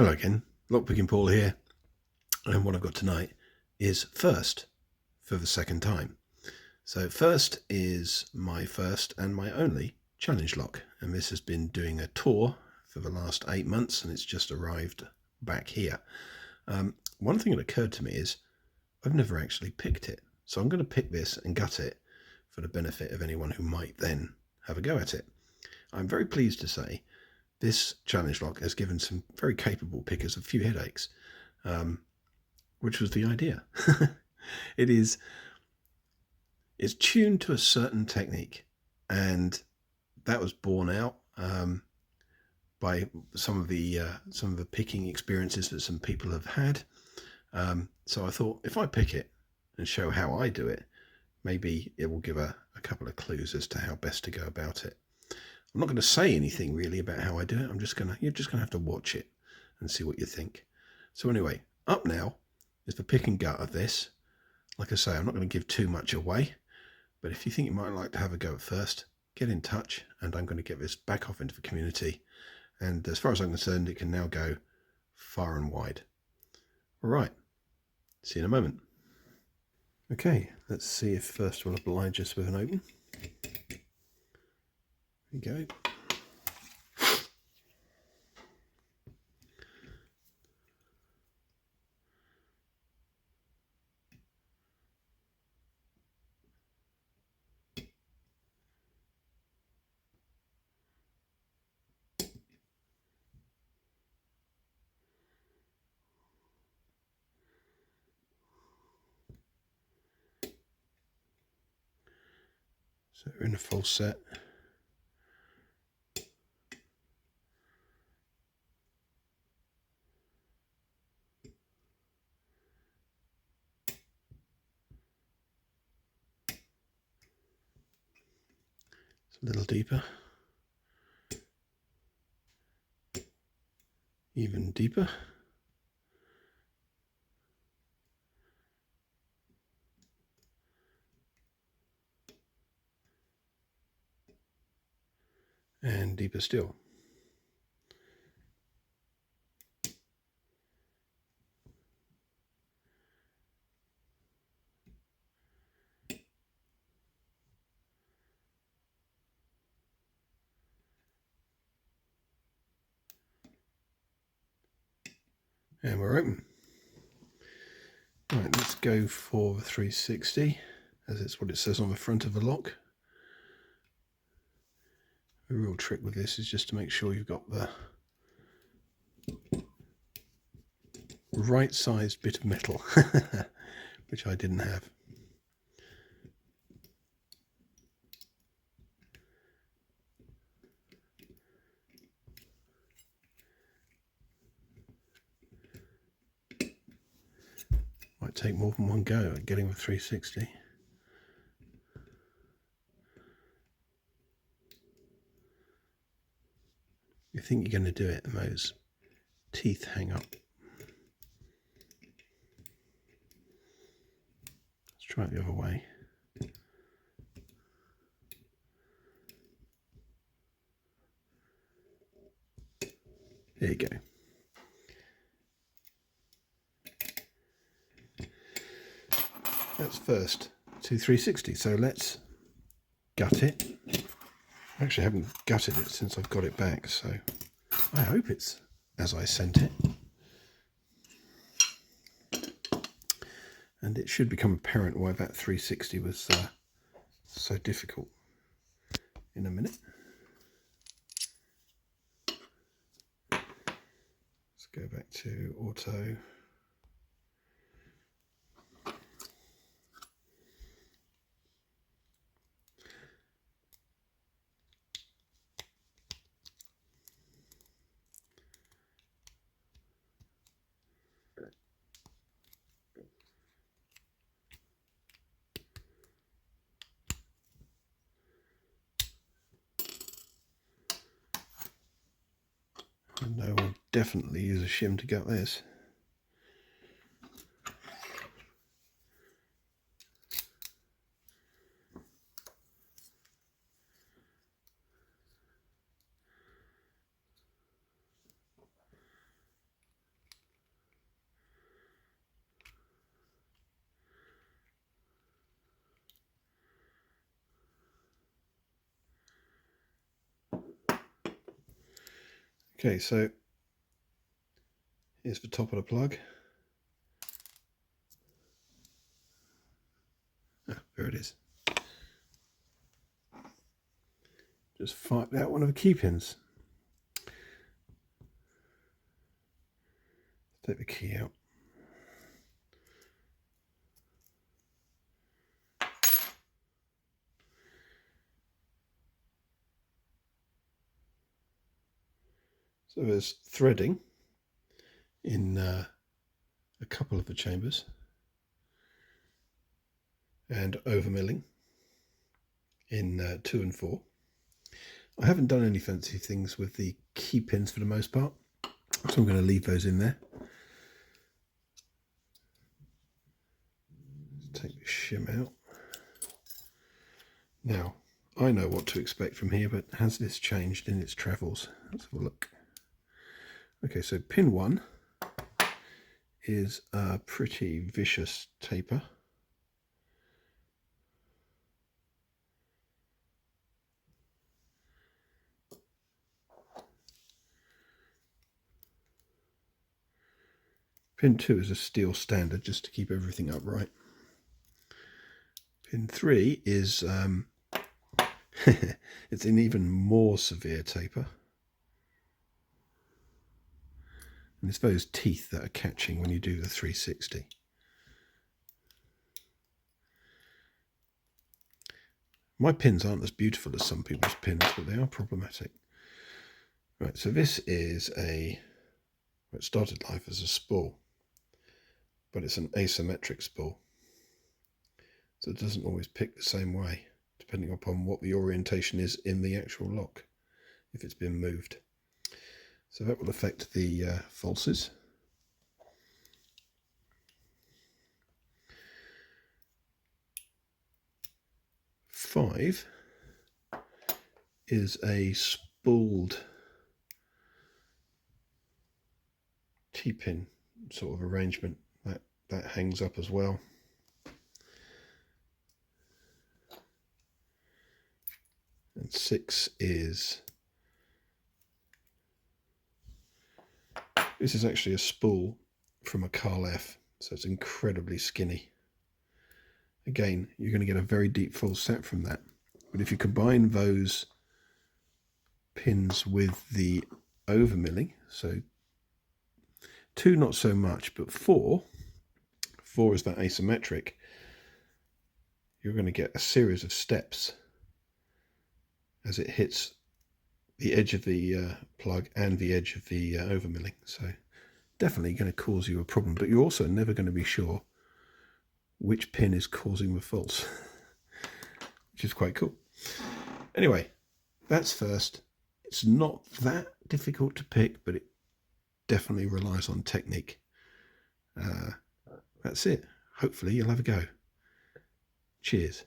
Hello again, Lockpicking Paul here, and what I've got tonight is FURST for the second time. So FURST is my first and my only challenge lock, and this has been doing a tour for the last 8 months, and it's just arrived back here. One thing that occurred to me is I've never actually picked it, so I'm going to pick this and gut it for the benefit of anyone who might then have a go at it. I'm very pleased to say this challenge lock has given some very capable pickers a few headaches, which was the idea. It's tuned to a certain technique, and that was borne out by some of the picking experiences that some people have had. So I thought if I pick it and show how I do it, maybe it will give a couple of clues as to how best to go about it. I'm not going to say anything really about how I do it. You're just going to have to watch it and see what you think. So anyway, up now is the pick and gut of this. Like I say, I'm not going to give too much away, but if you think you might like to have a go at FURST, get in touch, and I'm going to get this back off into the community. And as far as I'm concerned, it can now go far and wide. All right, see you in a moment. Okay, let's see if FURST will oblige us with an open. There you go. So we're in a full set. A little deeper, even deeper, and deeper still. And we're open. Right, let's go for the 360, as it's what it says on the front of the lock. The real trick with this is just to make sure you've got the right sized bit of metal, which I didn't have. Might take more than one go at getting the 360. You think you're going to do it and those teeth hang up. Let's try it the other way. There you go. That's FURST to 360. So let's gut it. I actually haven't gutted it since I've got it back, so I hope it's as I sent it. And it should become apparent why that 360 was so difficult in a minute. Let's go back to auto. And I will definitely use a shim to gut this. Okay, so here's the top of the plug. Ah, there it is. Just find out one of the key pins. Take the key out. So there's threading in a couple of the chambers and overmilling in 2 and 4. I haven't done any fancy things with the key pins for the most part, so I'm going to leave those in there. Take the shim out. Now, I know what to expect from here, but has this changed in its travels? Let's have a look. Okay, so pin 1 is a pretty vicious taper. Pin 2 is a steel standard just to keep everything upright. Pin 3 is it's an even more severe taper. And it's those teeth that are catching when you do the 360. My pins aren't as beautiful as some people's pins, but they are problematic. Right, so this is it started life as a spool, but it's an asymmetric spool. So it doesn't always pick the same way, depending upon what the orientation is in the actual lock, if it's been moved. So that will affect the falses. Five is a spooled T-pin sort of arrangement that hangs up as well. And 6 is, this is actually a spool from a Carl F, so it's incredibly skinny. Again, you're going to get a very deep full set from that. But if you combine those pins with the overmilling, so 2 not so much, but 4 is that asymmetric, you're going to get a series of steps as it hits the edge of the plug and the edge of the overmilling. So definitely going to cause you a problem, but you're also never going to be sure which pin is causing the faults, which is quite cool. Anyway, that's FURST. It's not that difficult to pick, but it definitely relies on technique. That's it. Hopefully you'll have a go. Cheers.